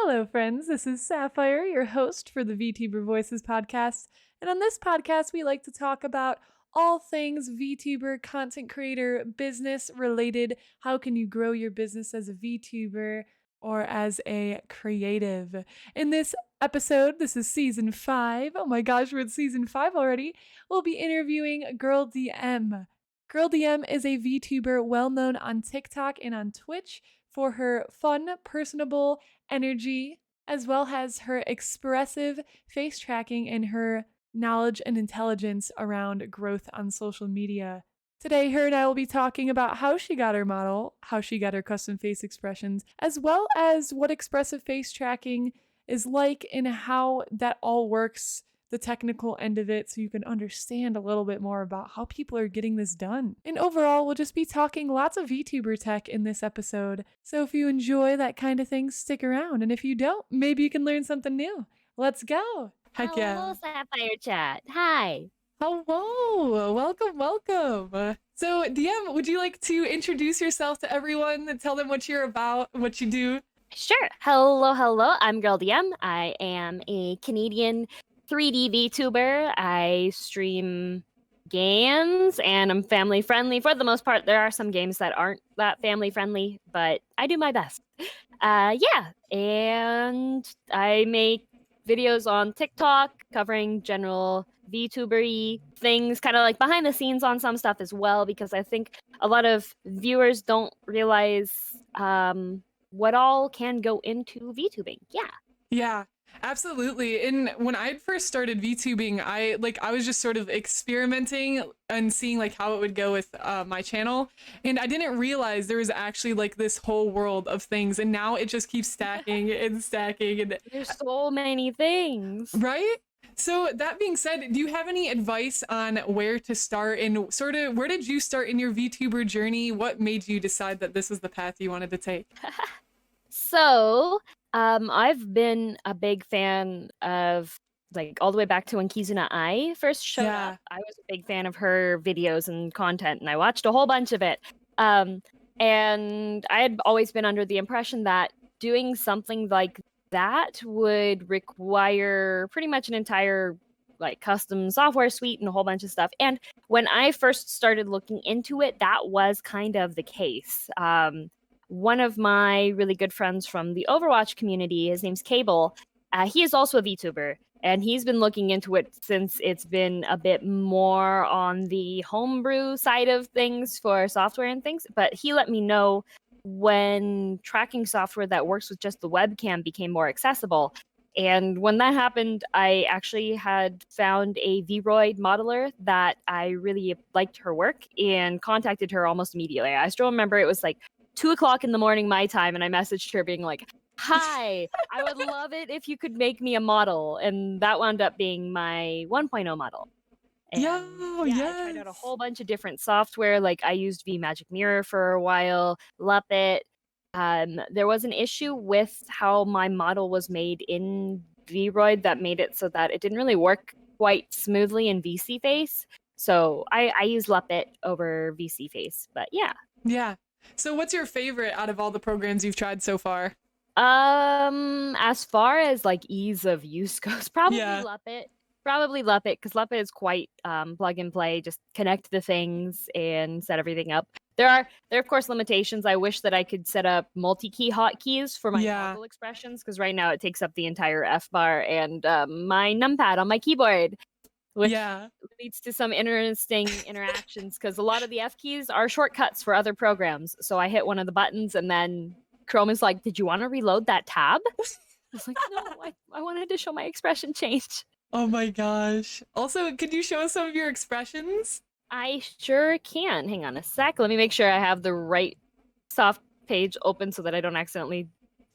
Hello, friends. This is Syafire, your host for the VTuber Voices podcast. And on this podcast, we like to talk about all things VTuber, content creator, business related. How can you grow your business as a VTuber or as a creative? In this episode, this is season 5. Oh my gosh, we're in season 5 already. We'll be interviewing Girl DM. Girl DM is a VTuber well known on TikTok and on Twitch for her fun, personable energy, as well as her expressive face tracking and her knowledge and intelligence around growth on social media. Today, her and I will be talking about how she got her model, how she got her custom face expressions, as well as what expressive face tracking is like and how that all works, the technical end of it, so you can understand a little bit more about how people are getting this done. And overall, we'll just be talking lots of VTuber tech in this episode. So if you enjoy that kind of thing, stick around. And if you don't, maybe you can learn something new. Let's go. Heck yeah. Hello, Syafire chat. Hi. Hello. Welcome. So DM, would you like to introduce yourself to everyone and tell them what you're about, what you do? Sure. Hello. I'm Girl DM. I am a Canadian 3D VTuber. I stream games and I'm family friendly for the most part. There are some games that aren't that family friendly, but I do my best. And I make videos on TikTok covering general VTuber-y things, kind of like behind the scenes on some stuff as well, because I think a lot of viewers don't realize what all can go into VTubing. Yeah, absolutely. And when I first started VTubing, I was just sort of experimenting and seeing like how it would go with my channel, and I didn't realize there was actually like this whole world of things, and now it just keeps stacking and stacking and There's so many things. right? So that being said, do you have any advice on where to start and sort of where did you start in your VTuber journey? What made you decide that this was the path you wanted to take? So, I've been a big fan of like all the way back to when Kizuna Ai first showed up. I was a big fan of her videos and content, and I watched a whole bunch of it. And I had always been under the impression that doing something like that would require pretty much an entire like custom software suite and a whole bunch of stuff. And when I first started looking into it, that was kind of the case. One of my really good friends from the Overwatch community, his name's Cable, he is also a VTuber, and he's been looking into it since it's been a bit more on the homebrew side of things for software and things. But he let me know when tracking software that works with just the webcam became more accessible. And when that happened, I actually had found a Vroid modeler that I really liked her work and contacted her almost immediately. I still remember it was like 2:00 in the morning my time, and I messaged her being like, hi, I would love it if you could make me a model. And that wound up being my 1.0 model. And yes. I tried out a whole bunch of different software. Like I used VMagic Mirror for a while, Luppet. There was an issue with how my model was made in Vroid that made it so that it didn't really work quite smoothly in VC Face. So I use Luppet over VC Face, but yeah. Yeah. So what's your favorite out of all the programs you've tried so far? As far as like ease of use goes, probably Luppet. Probably Luppet, because Luppet is quite plug and play. Just connect the things and set everything up. There are of course limitations. I wish that I could set up multi-key hotkeys for my toggle expressions, because right now it takes up the entire F bar and my numpad on my keyboard, which leads to some interesting interactions, because a lot of the F keys are shortcuts for other programs. So I hit one of the buttons and then Chrome is like, did you want to reload that tab? I was like, no, I wanted to show my expression change. Oh my gosh. Also, could you show us some of your expressions? I sure can. Hang on a sec. Let me make sure I have the right soft page open so that I don't accidentally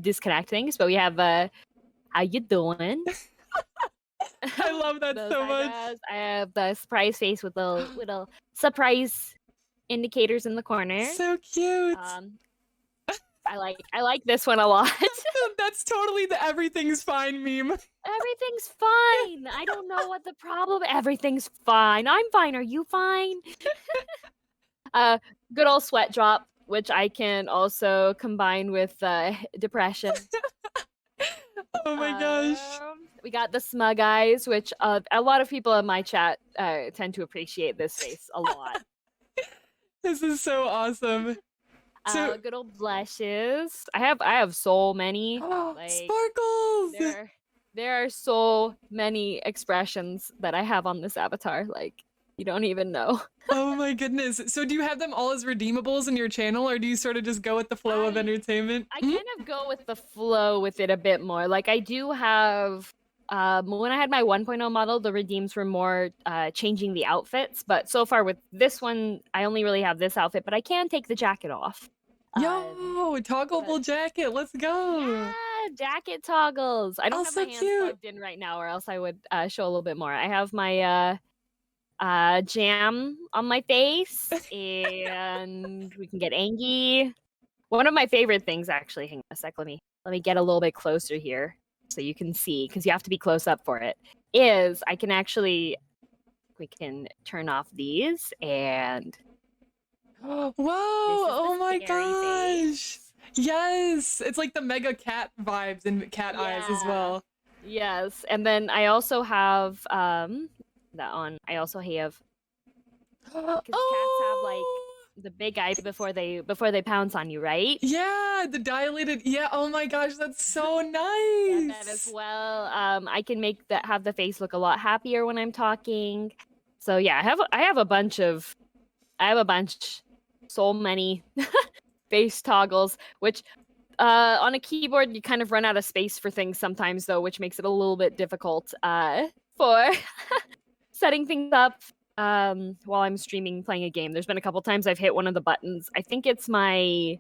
disconnect things. But we have, how you doing? I love that so much. I have the surprise face with little surprise indicators in the corner. So cute. I like this one a lot. That's totally the everything's fine meme. Everything's fine. I don't know what the problem. Everything's fine. I'm fine. Are you fine? Good old sweat drop, which I can also combine with depression. gosh. We got the smug eyes, which a lot of people in my chat tend to appreciate this face a lot. This is so awesome. So good old blushes. I have so many. Sparkles! There are so many expressions that I have on this avatar. Like, you don't even know. Oh my goodness. So do you have them all as redeemables in your channel, or do you sort of just go with the flow of entertainment? I kind of go with the flow with it a bit more. Like, I do have... when I had my 1.0 model, the redeems were more changing the outfits. But so far with this one, I only really have this outfit, but I can take the jacket off. Yo, toggleable jacket. Let's go. Yeah, jacket toggles. I don't have my hands cute. plugged in right now, or else I would show a little bit more. I have my jam on my face, and we can get Angie. One of my favorite things, actually, hang on a sec. Let me get a little bit closer here so you can see, because you have to be close up for it. Is I can actually, we can turn off these and. Whoa! Oh my gosh! Face. Yes, it's like the mega cat vibes and cat eyes as well. Yes, and then I also have that on. I also have because cats have like the big eye before they pounce on you, right? Yeah, the dilated. Yeah. Oh my gosh, that's so nice. Yeah, that as well. I can make that have the face look a lot happier when I'm talking. So yeah, I have a bunch. So many face toggles, which on a keyboard you kind of run out of space for things sometimes, though, which makes it a little bit difficult for setting things up while I'm streaming playing a game. There's been a couple times I've hit one of the buttons. I think it's my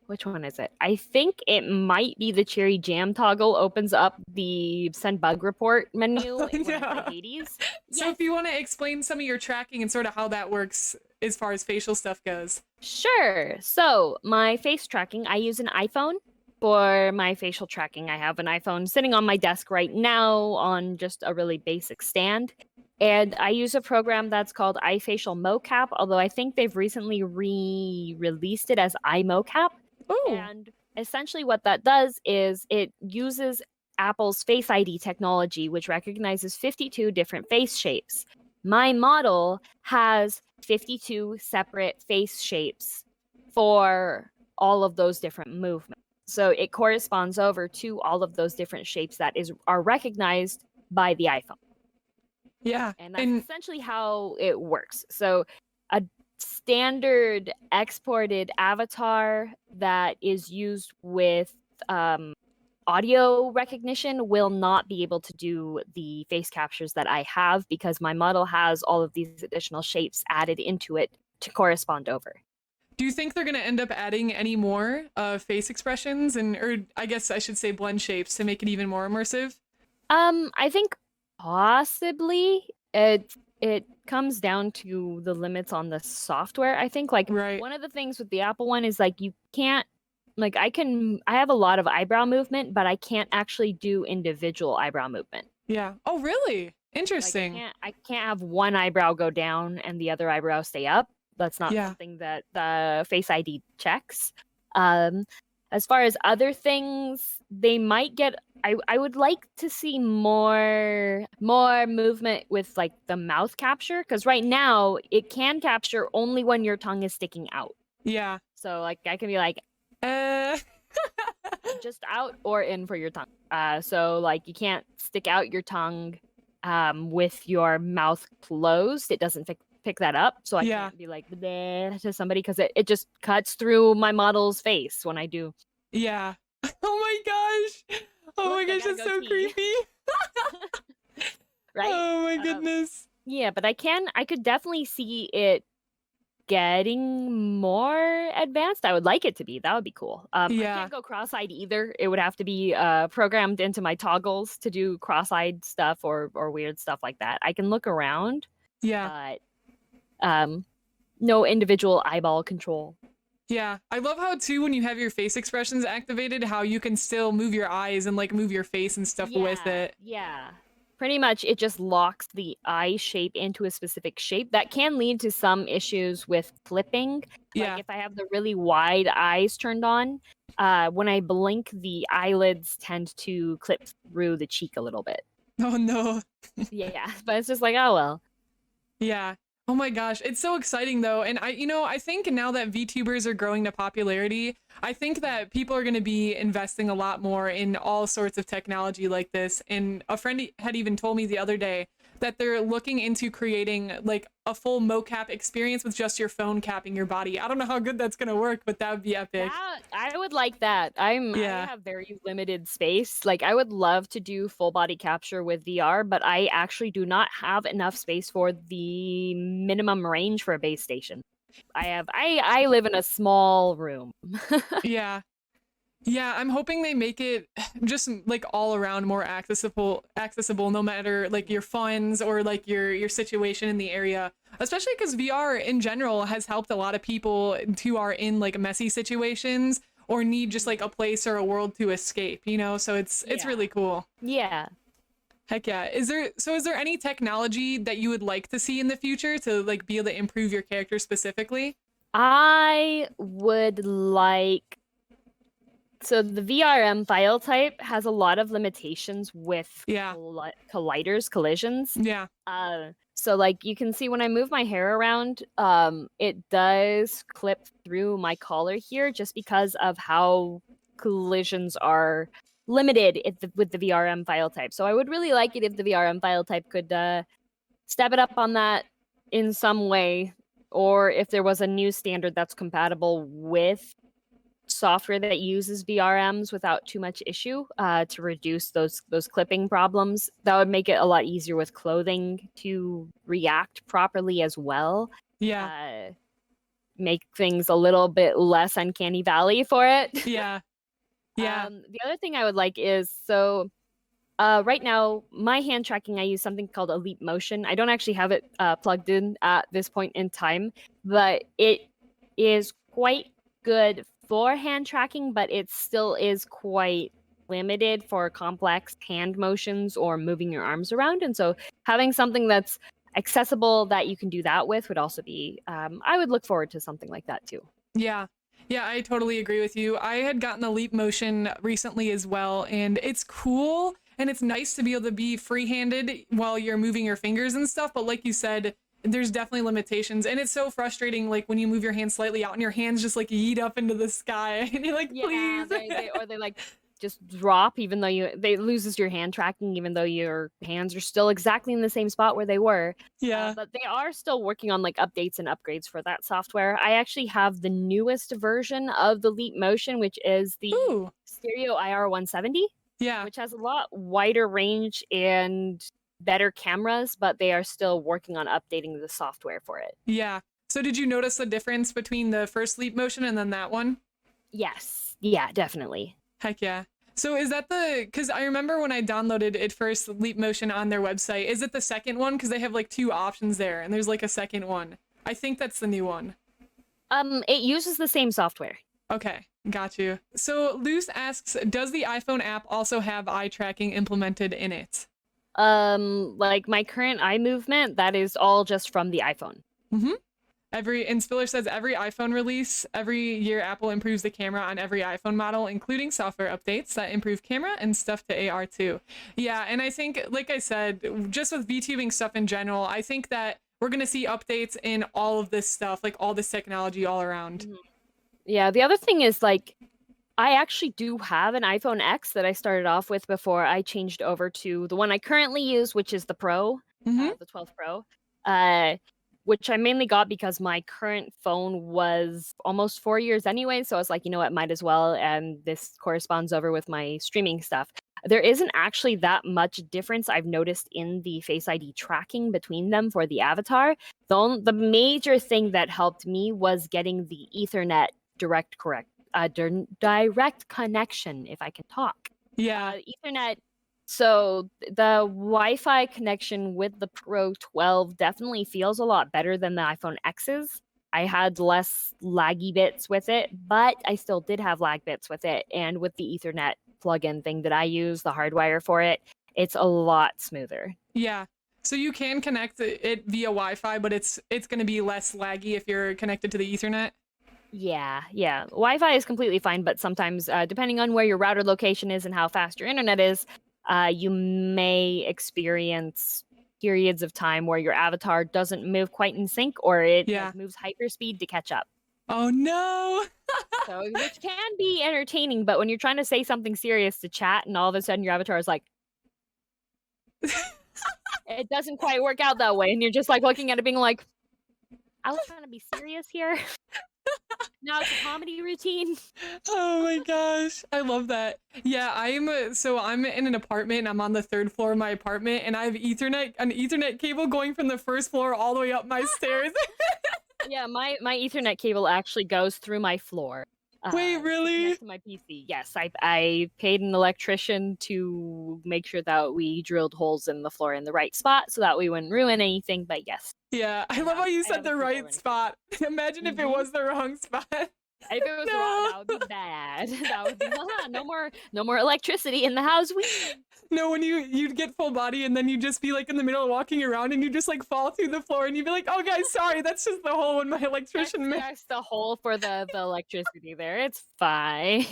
which one is it? I think it might be the cherry jam toggle opens up the send bug report menu in Hades. So if you want to explain some of your tracking and sort of how that works as far as facial stuff goes. Sure. So my face tracking, I use an iPhone for my facial tracking. I have an iPhone sitting on my desk right now on just a really basic stand. And I use a program that's called iFacial Mocap, although I think they've recently re-released it as iMocap. Ooh. And essentially what that does is it uses Apple's Face ID technology, which recognizes 52 different face shapes. My model has 52 separate face shapes for all of those different movements. So it corresponds over to all of those different shapes that are recognized by the iPhone. Yeah. And that's essentially how it works. So a standard exported avatar that is used with audio recognition will not be able to do the face captures that I have, because my model has all of these additional shapes added into it to correspond over. Do you think they're going to end up adding any more face expressions or I guess I should say blend shapes to make it even more immersive? I think possibly. It comes down to the limits on the software. I think one of the things with the Apple one is you can't I have a lot of eyebrow movement, but I can't actually do individual eyebrow movement. Yeah. Oh, really? Interesting. I can't have one eyebrow go down and the other eyebrow stay up. That's not something that the Face ID checks. As far as other things, they might get. I would like to see more movement with the mouth capture, because right now it can capture only when your tongue is sticking out. Yeah. So I can be just out or in for your tongue. So you can't stick out your tongue with your mouth closed. It doesn't pick that up. So I can't be bleh to somebody, because it just cuts through my model's face when I do. Yeah. Oh my gosh. Oh my gosh, that's so creepy. Right? Oh my goodness. Yeah, but I could definitely see it getting more advanced. I would like it to be. That would be cool. I can't go cross-eyed either. It would have to be programmed into my toggles to do cross-eyed stuff or weird stuff like that. I can look around. Yeah. But no individual eyeball control. Yeah. I love how too, when you have your face expressions activated, how you can still move your eyes and move your face and stuff with it. Yeah. Pretty much, it just locks the eye shape into a specific shape. That can lead to some issues with clipping. Yeah. Like if I have the really wide eyes turned on, when I blink, the eyelids tend to clip through the cheek a little bit. Oh no. Yeah, but it's just like, oh well. Yeah. Oh my gosh, it's so exciting though. And I think now that VTubers are growing to popularity, I think that people are going to be investing a lot more in all sorts of technology like this. And a friend had even told me the other day that they're looking into creating like a full mocap experience with just your phone capping your body. I don't know how good that's going to work, but that would be epic. I would like that. I have very limited space. Like I would love to do full body capture with VR, but I actually do not have enough space for the minimum range for a base station. I live in a small room. Yeah. Yeah, I'm hoping they make it just like all around more accessible no matter like your funds or like your situation in the area. Especially because VR in general has helped a lot of people who are in like messy situations or need just like a place or a world to escape, you know? So it's really cool. Yeah. Heck yeah. Is there any technology that you would like to see in the future to like be able to improve your character specifically? I would like So the VRM file type has a lot of limitations with collisions. Yeah. So like you can see when I move my hair around, it does clip through my collar here just because of how collisions are limited with the VRM file type. So I would really like it if the VRM file type could step it up on that in some way, or if there was a new standard that's compatible with software that uses VRMs without too much issue to reduce those clipping problems. That would make it a lot easier with clothing to react properly as well. Yeah. Make things a little bit less uncanny valley for it. Yeah. Yeah. The other thing I would like is right now, my hand tracking, I use something called Elite Motion. I don't actually have it plugged in at this point in time, but it is quite good for hand tracking, but it still is quite limited for complex hand motions or moving your arms around. And so having something that's accessible that you can do that with would also be, I would look forward to something like that too. Yeah. Yeah, I totally agree with you. I had gotten the Leap Motion recently as well, and it's cool and it's nice to be able to be free-handed while you're moving your fingers and stuff, but like you said, there's definitely limitations, and it's so frustrating like when you move your hands slightly out and your hands just like yeet up into the sky and you're like, please. Or they like just drop even though they loses your hand tracking even though your hands are still exactly in the same spot where they were. Yeah. But they are still working on like updates and upgrades for that software. I actually have the newest version of the Leap Motion, which is the Stereo IR 170. Yeah. Which has a lot wider range and better cameras, but they are still working on updating the software for it. Yeah. So did you notice the difference between the first Leap Motion and then that one? Yes. Yeah, definitely. Heck yeah. So is that because I remember when I downloaded it first, Leap Motion on their website, is it the second one? Because they have like two options there and there's like a second one. I think that's the new one. It uses the same software. Okay, got you. So Luce asks, does the iPhone app also have eye tracking implemented in it? Like my current eye movement, that is all just from the iPhone. Mm-hmm. And Spiller says every iPhone release, every year Apple improves the camera on every iPhone model, including software updates that improve camera and stuff to AR too. Yeah, and I think, like I said, just with VTubing stuff in general, I think that we're gonna see updates in all of this stuff, like all this technology all around. Mm-hmm. Yeah, the other thing is like, I actually do have an iPhone X that I started off with before I changed over to the one I currently use, which is the Pro, the 12 Pro, which I mainly got because my current phone was almost 4 years anyway. So I was like, you know what, might as well. And this corresponds over with my streaming stuff. There isn't actually that much difference I've noticed in the Face ID tracking between them for the avatar. The major thing that helped me was getting the Ethernet direct connection, if I can talk. Yeah. Ethernet. So the Wi-Fi connection with the Pro 12 definitely feels a lot better than the iPhone X's. I had less laggy bits with it, but I still did have lag bits with it. And with the Ethernet plugin thing that I use, the hardwire for it, it's a lot smoother. Yeah. So you can connect it via Wi-Fi, but it's going to be less laggy if you're connected to the Ethernet. Yeah. Wi-Fi is completely fine, but sometimes, depending on where your router location is and how fast your internet is, you may experience periods of time where your avatar doesn't move quite in sync, or it moves hyperspeed to catch up. Oh no! So, which can be entertaining, but when you're trying to say something serious to chat and all of a sudden your avatar is like, it doesn't quite work out that way, and you're just like looking at it being like, I was trying to be serious here. Now it's a comedy routine. Oh my gosh, I love that. Yeah, I'm in an apartment and I'm on the 3rd floor of my apartment, and I have an Ethernet cable going from the 1st floor all the way up my stairs. Yeah, my Ethernet cable actually goes through my floor. Wait, really? To my PC. Yes, I paid an electrician to make sure that we drilled holes in the floor in the right spot so that we wouldn't ruin anything, but yes. Yeah, I love how you said the right spot. Imagine if it was the wrong spot. If it was wrong, that would be bad. That would be no more electricity in the house. No, when you'd get full body and then you'd just be like in the middle of walking around and you just like fall through the floor and you'd be like, oh guys, sorry, that's just the hole in my electrician. That's the hole for the electricity there. It's fine.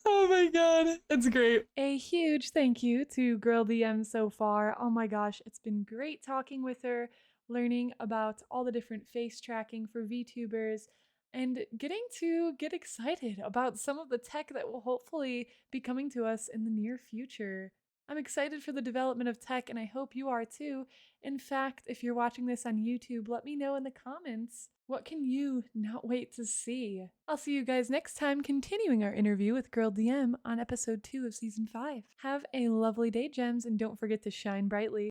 Oh my god, that's great. A huge thank you to Girl DM so far. Oh my gosh, it's been great talking with her, learning about all the different face tracking for VTubers, and getting to get excited about some of the tech that will hopefully be coming to us in the near future. I'm excited for the development of tech, and I hope you are too. In fact, if you're watching this on YouTube, let me know in the comments. What can you not wait to see? I'll see you guys next time, continuing our interview with Girl DM on episode 2 of season 5. Have a lovely day, gems, and don't forget to shine brightly.